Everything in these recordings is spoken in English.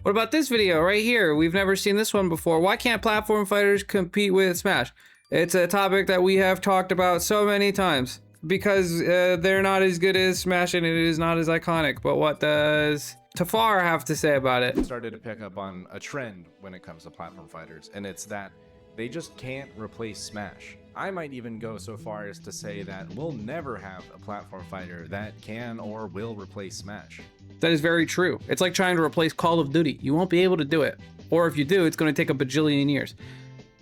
What about this video right here? We've never seen this one before. Why can't platform fighters compete with Smash? It's a topic that we have talked about so many times because they're not as good as Smash and it is not as iconic. But what does Tafar have to say about it? Started to pick up on a trend when it comes to platform fighters, and it's that they just can't replace Smash. I might even go so far as to say that we'll never have a platform fighter that can or will replace Smash. That is very true. It's like trying to replace Call of Duty. You won't be able to do it. Or if you do, it's going to take a bajillion years.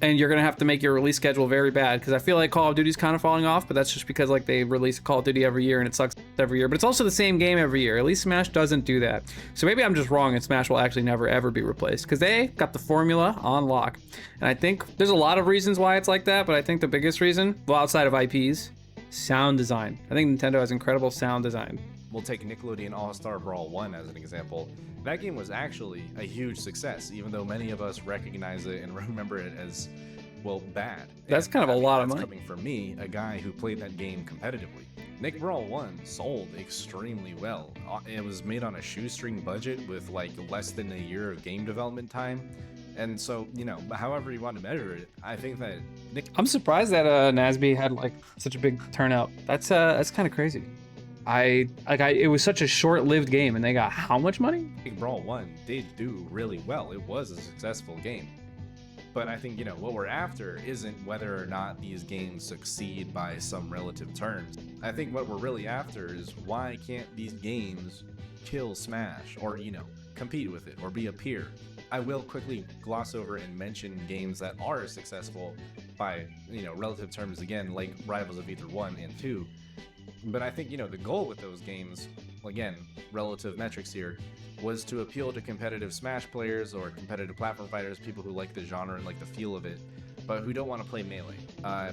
And you're going to have to make your release schedule very bad, because I feel like Call of Duty's kind of falling off, but that's just because like they release Call of Duty every year and it sucks every year. But it's also the same game every year. At least Smash doesn't do that. So maybe I'm just wrong and Smash will actually never ever be replaced, because they got the formula on lock. And I think there's a lot of reasons why it's like that, but I think the biggest reason, well, outside of IPs, sound design. I think Nintendo has incredible sound design. We'll take Nickelodeon All-Star Brawl 1 as an example. That game was actually a huge success, even though many of us recognize it and remember it as, well, bad. That's kind of a lot of money. Coming from me, a guy who played that game competitively. Nick Brawl 1 sold extremely well. It was made on a shoestring budget with like less than a year of game development time. And so, you know, however you want to measure it, I think that I'm surprised that NASB had like such a big turnout. That's kind of crazy. It was such a short-lived game, and they got how much money? Brawl 1 did do really well. It was a successful game. But I think, you know, what we're after isn't whether or not these games succeed by some relative terms. I think what we're really after is why can't these games kill Smash or, you know, compete with it or be a peer? I will quickly gloss over and mention games that are successful by, you know, relative terms again, like Rivals of Aether 1 and 2. But I think, you know, the goal with those games, again, relative metrics here, was to appeal to competitive Smash players or competitive platform fighters, people who like the genre and like the feel of it, but who don't want to play Melee,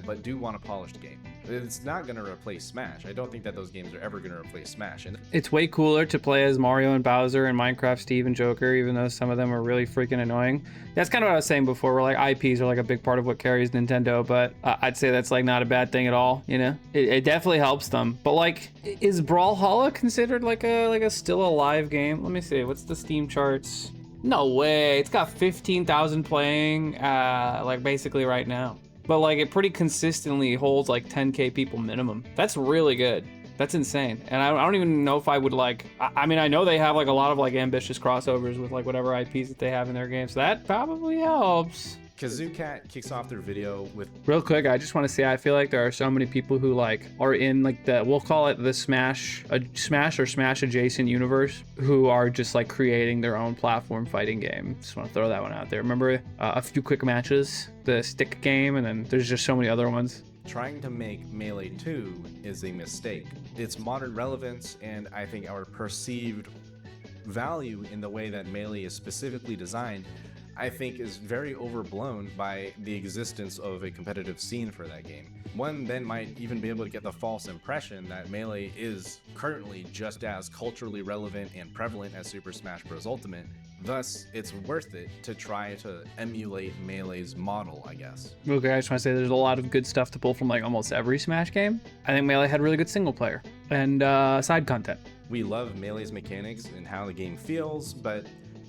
but do want a polished game. It's not going to replace Smash. I don't think that those games are ever going to replace Smash. And it's way cooler to play as Mario and Bowser and Minecraft Steve and Joker, even though some of them are really freaking annoying. That's kind of what I was saying before, where like IPs are like a big part of what carries Nintendo, but I'd say that's like not a bad thing at all, you know? It definitely helps them. But like, is Brawlhalla considered like a still alive game? Let me see, what's the Steam charts? No way, it's got 15,000 playing, like basically right now. But like it pretty consistently holds like 10K people minimum. That's really good. That's insane. And I don't even know if I would like, I mean, I know they have like a lot of like ambitious crossovers with like whatever IPs that they have in their games. So that probably helps. KazooCat kicks off their video with... Real quick, I just want to say, I feel like there are so many people who like are in like the, we'll call it the Smash or Smash adjacent universe, who are just like creating their own platform fighting game. Just want to throw that one out there. Remember a few quick matches, the stick game, and then there's just so many other ones. Trying to make Melee 2 is a mistake. Its modern relevance and I think our perceived value in the way that Melee is specifically designed, I think is very overblown by the existence of a competitive scene for that game. One then might even be able to get the false impression that Melee is currently just as culturally relevant and prevalent as Super Smash Bros. Ultimate. Thus, it's worth it to try to emulate Melee's model, I guess. Okay, I just want to say there's a lot of good stuff to pull from like almost every Smash game. I think Melee had really good single player and side content. We love Melee's mechanics and how the game feels, but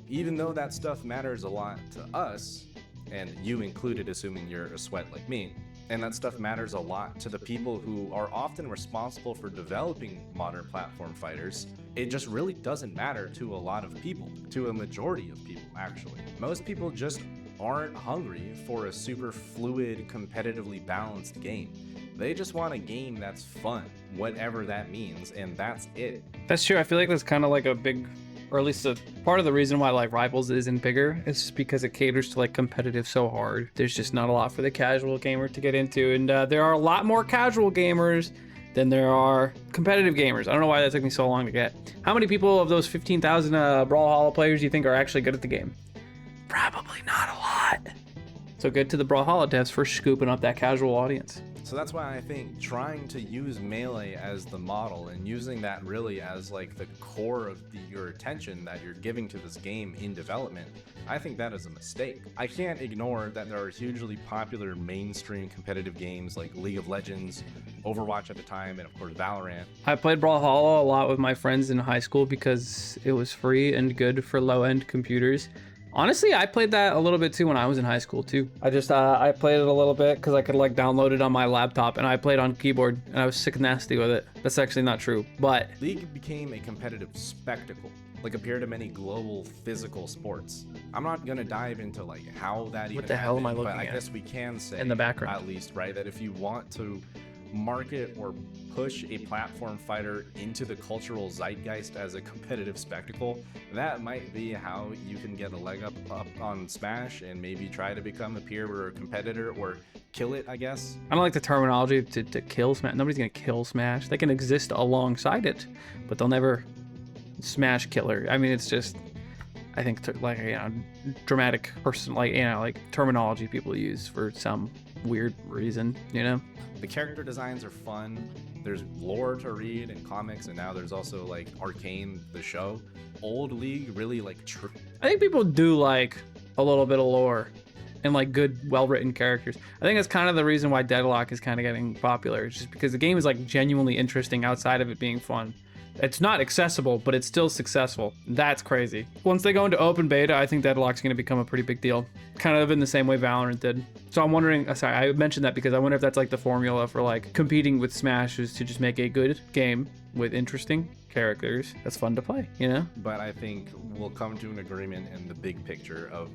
even though that stuff matters a lot to us, and you included assuming you're a sweat like me, and that stuff matters a lot to the people who are often responsible for developing modern platform fighters, it just really doesn't matter to a lot of people, to a majority of people actually. Most people just aren't hungry for a super fluid, competitively balanced game. They just want a game that's fun, whatever that means, and that's it. That's true. I feel like that's kind of like a big, or at least a part of the reason why like Rivals isn't bigger is just because it caters to like competitive so hard. There's just not a lot for the casual gamer to get into, and there are a lot more casual gamers than there are competitive gamers. I don't know why that took me so long to get. How many people of those 15,000 Brawlhalla players do you think are actually good at the game? Probably not a lot. So good to the Brawlhalla devs for scooping up that casual audience. So that's why I think trying to use Melee as the model and using that really as like the core of your attention that you're giving to this game in development, I think that is a mistake. I can't ignore that there are hugely popular mainstream competitive games like League of Legends, Overwatch at the time, and of course Valorant. I played Brawlhalla a lot with my friends in high school because it was free and good for low-end computers. Honestly, I played that a little bit too when I was in high school too. I played it a little bit because I could like download it on my laptop, and I played on keyboard, and I was sick and nasty with it. That's actually not true, but League became a competitive spectacle, like a peer to many global physical sports. I'm not gonna dive into like how that even the hell am I happened, looking but I at guess we can say in the background? at least, right, that if you want to market or push a platform fighter into the cultural zeitgeist as a competitive spectacle, that might be how you can get a leg up on Smash and maybe try to become a peer or a competitor or kill it, I guess. I don't like the terminology to kill Smash. Nobody's gonna kill Smash. They can exist alongside it, but they'll never Smash killer. I mean, it's just, I think like, you know, dramatic person, like, you know, like terminology people use for some weird reason, you know? The character designs are fun. There's lore to read in comics, and now there's also like Arcane, the show. Old League really like I think people do like a little bit of lore and like good, well-written characters. I think that's kind of the reason why Deadlock is kind of getting popular. It's just because the game is like genuinely interesting outside of it being fun. It's not accessible, but it's still successful. That's crazy. Once they go into open beta, I think Deadlock's going to become a pretty big deal. Kind of in the same way Valorant did. So I'm wondering, sorry, I mentioned that because I wonder if that's like the formula for like competing with Smash, is to just make a good game with interesting characters that's fun to play, you know? But I think we'll come to an agreement in the big picture of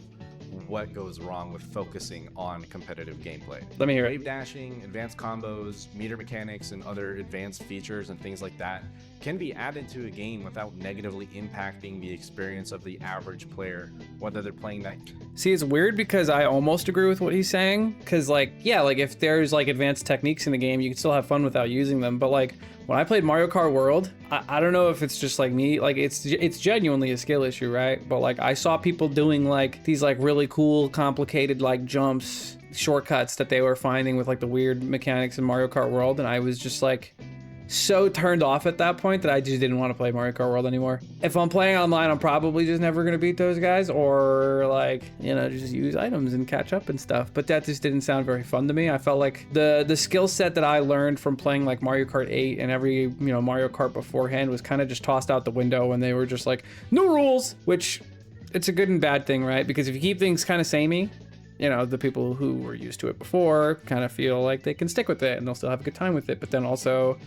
what goes wrong with focusing on competitive gameplay. Let me hear it. Wave dashing, advanced combos, meter mechanics, and other advanced features and things like that can be added to a game without negatively impacting the experience of the average player, whether they're playing that. See, it's weird because I almost agree with what he's saying. Because, like, yeah, like if there's like advanced techniques in the game, you can still have fun without using them. But like when I played Mario Kart World, I don't know if it's just like me, like it's genuinely a skill issue, right? But like I saw people doing like these like really cool, complicated like jumps, shortcuts that they were finding with like the weird mechanics in Mario Kart World, and I was just like so turned off at that point that I just didn't want to play Mario Kart World anymore. If I'm playing online, I'm probably just never gonna beat those guys, or like, you know, just use items and catch up and stuff. But that just didn't sound very fun to me. I felt like the skill set that I learned from playing like Mario Kart 8 and every, you know, Mario Kart beforehand was kind of just tossed out the window when they were just like, no rules, which it's a good and bad thing, right? Because if you keep things kind of samey, you know, the people who were used to it before kind of feel like they can stick with it and they'll still have a good time with it. But then also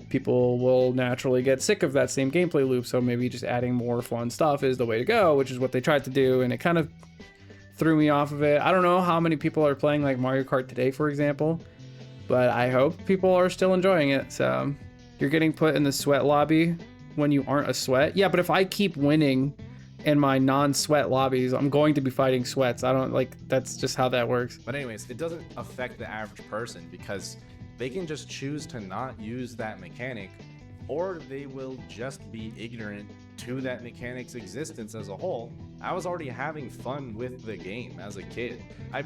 people will naturally get sick of that same gameplay loop. So maybe just adding more fun stuff is the way to go, which is what they tried to do. And it kind of threw me off of it. I don't know how many people are playing like Mario Kart today, for example, but I hope people are still enjoying it. So you're getting put in the sweat lobby when you aren't a sweat. Yeah, but if I keep winning in my non-sweat lobbies, I'm going to be fighting sweats. I don't like, that's just how that works. But anyways, it doesn't affect the average person because they can just choose to not use that mechanic, or they will just be ignorant to that mechanic's existence as a whole. I was already having fun with the game as a kid. I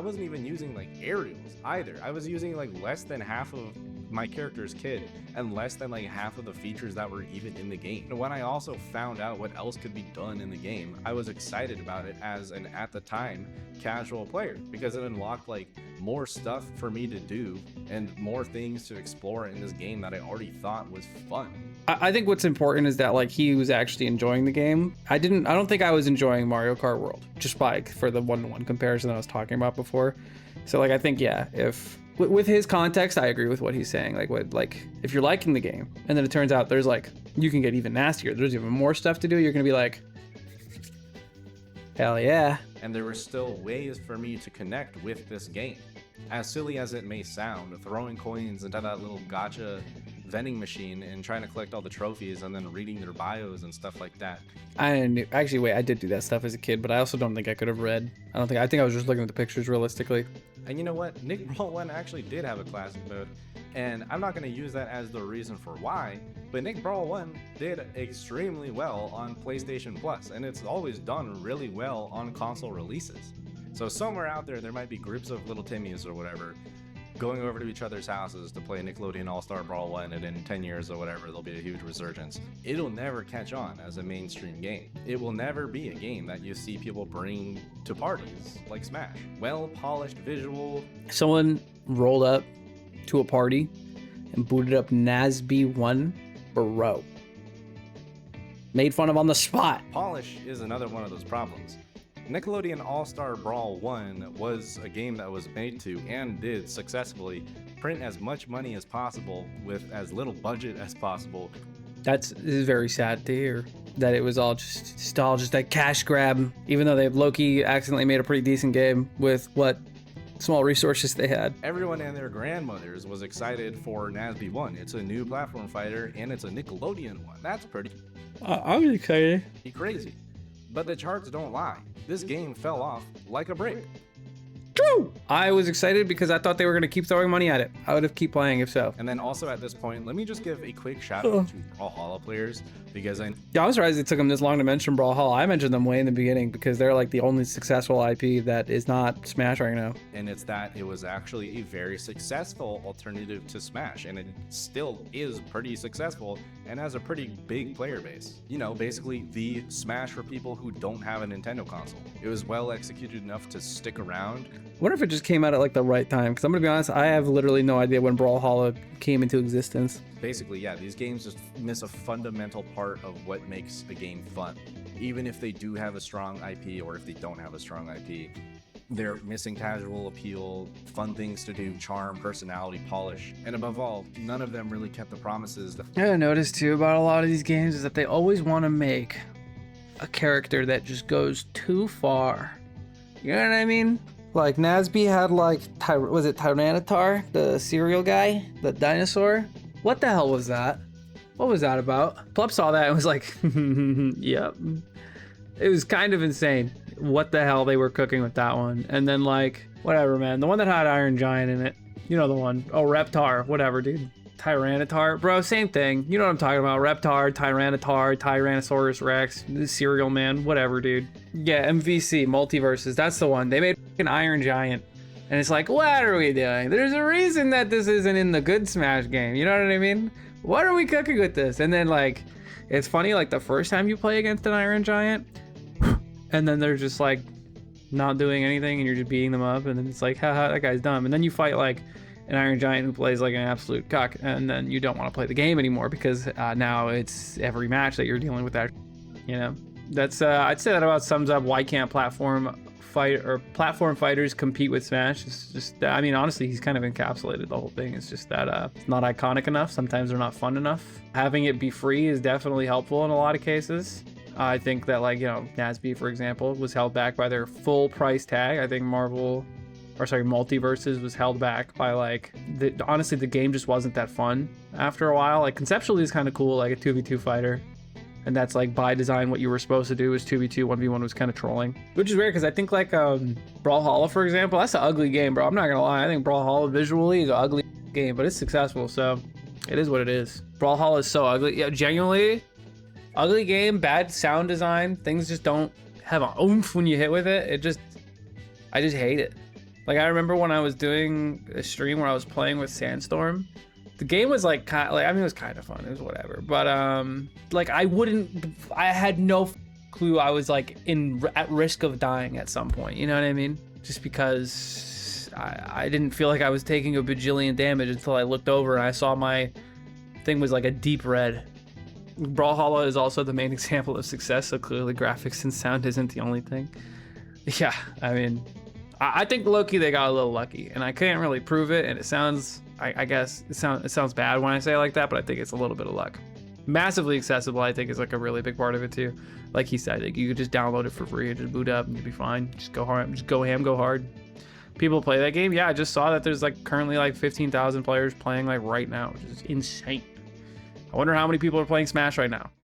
wasn't even using like aerials either. I was using like less than half of my character's kit and less than like half of the features that were even in the game. And when I also found out what else could be done in the game, I was excited about it as an, at the time, casual player, because it unlocked like more stuff for me to do and more things to explore in this game that I already thought was fun. I think what's important is that like he was actually enjoying the game. I don't think I was enjoying Mario Kart World, just for the one-to-one comparison I was talking about before. So like I think, yeah, if with his context, I agree with what he's saying. Like if you're liking the game and then it turns out there's like, you can get even nastier, there's even more stuff to do, you're gonna be like, hell yeah. And there were still ways for me to connect with this game. As silly as it may sound, throwing coins into that little gacha vending machine and trying to collect all the trophies and then reading their bios and stuff like that. I did do that stuff as a kid, but I also don't think I could have read. I think I was just looking at the pictures realistically. And you know what? Nick Brawl 1 actually did have a classic mode, and I'm not going to use that as the reason for why, but Nick Brawl 1 did extremely well on PlayStation Plus, and it's always done really well on console releases. So somewhere out there might be groups of little Timmies or whatever going over to each other's houses to play Nickelodeon All-Star Brawl 1, and in 10 years or whatever, there'll be a huge resurgence. It'll never catch on as a mainstream game. It will never be a game that you see people bring to parties like Smash. Well-polished visual. Someone rolled up to a party and booted up NASB 1 Bro. Made fun of on the spot. Polish is another one of those problems. Nickelodeon All-Star Brawl 1 was a game that was made to, and did successfully, print as much money as possible with as little budget as possible. This is very sad to hear that it was all just a cash grab, even though they low-key accidentally made a pretty decent game with what small resources they had. Everyone and their grandmothers was excited for NASB 1. It's a new platform fighter, and it's a Nickelodeon one. That's pretty I'm excited. crazy. But the charts don't lie. This game fell off like a brick. True. I was excited because I thought they were going to keep throwing money at it. I would have kept playing if so. And then also at this point, let me just give a quick shout out to Brawlhalla players, because I'm surprised it took them this long to mention Brawlhalla. I mentioned them way in the beginning because they're like the only successful IP that is not Smash right now. And it's that it was actually a very successful alternative to Smash, and it still is pretty successful and has a pretty big player base. You know, basically the Smash for people who don't have a Nintendo console. It was well executed enough to stick around. I wonder if it just came out at like the right time, because I'm gonna be honest, I have literally no idea when Brawlhalla came into existence. Basically, yeah, these games just miss a fundamental part of what makes a game fun. Even if they do have a strong IP, or if they don't have a strong IP, they're missing casual appeal, fun things to do, charm, personality, polish, and above all, none of them really kept the promises that I noticed too about a lot of these games is that they always want to make a character that just goes too far. You know what I mean? Like Nasby had like, was it Tyranitar, the cereal guy, the dinosaur? What the hell was that? What was that about? Plup saw that and was like, yep. It was kind of insane what the hell they were cooking with that one. And then like, whatever, man. The one that had Iron Giant in it. You know the one. Oh, Reptar. Whatever, dude. Tyranitar. Bro, same thing. You know what I'm talking about. Reptar, Tyranitar, Tyrannosaurus Rex, the cereal man. Whatever, dude. Yeah, MVC, Multiversus. That's the one. They made an Iron Giant. And it's like, what are we doing? There's a reason that this isn't in the good Smash game. You know what I mean? What are we cooking with this? And then like, it's funny, like the first time you play against an Iron Giant, and then they're just like not doing anything and you're just beating them up, and then it's like, haha, that guy's dumb. And then you fight like an Iron Giant who plays like an absolute cuck, and then you don't want to play the game anymore because now it's every match that you're dealing with that, you know? That's I'd say that about sums up why can't platform fighters compete with Smash. It's just, I mean, honestly, he's kind of encapsulated the whole thing. It's just that it's not iconic enough. Sometimes they're not fun enough. Having it be free is definitely helpful in a lot of cases. I think that, like, you know, Nasby, for example, was held back by their full price tag. I think Multiversus was held back by like, honestly, the game just wasn't that fun after a while. Like conceptually, it's kind of cool, like a 2v2 fighter. And that's like by design what you were supposed to do was 2v2, 1v1 was kind of trolling. Which is weird because I think like Brawlhalla, for example, that's an ugly game, bro. I'm not gonna lie. I think Brawlhalla visually is an ugly game, but it's successful, so it is what it is. Brawlhalla is so ugly. Yeah, genuinely, ugly game, bad sound design. Things just don't have an oomph when you hit with it. I just hate it. Like I remember when I was doing a stream where I was playing with Sandstorm. The game was like, it was kind of fun. It was whatever. But like I had no clue I was like at risk of dying at some point. You know what I mean? Just because I didn't feel like I was taking a bajillion damage until I looked over and I saw my thing was like a deep red. Brawlhalla is also the main example of success. So clearly graphics and sound isn't the only thing. Yeah, I mean, I think low-key they got a little lucky, and I can't really prove it. And it sounds, I guess it sounds bad when I say it like that, but I think it's a little bit of luck. Massively accessible, I think, is like a really big part of it too. Like he said, like you could just download it for free and just boot up and you'd be fine. Just go hard, just go ham, go hard. People play that game. Yeah, I just saw that there's like currently like 15,000 players playing like right now, which is insane. I wonder how many people are playing Smash right now.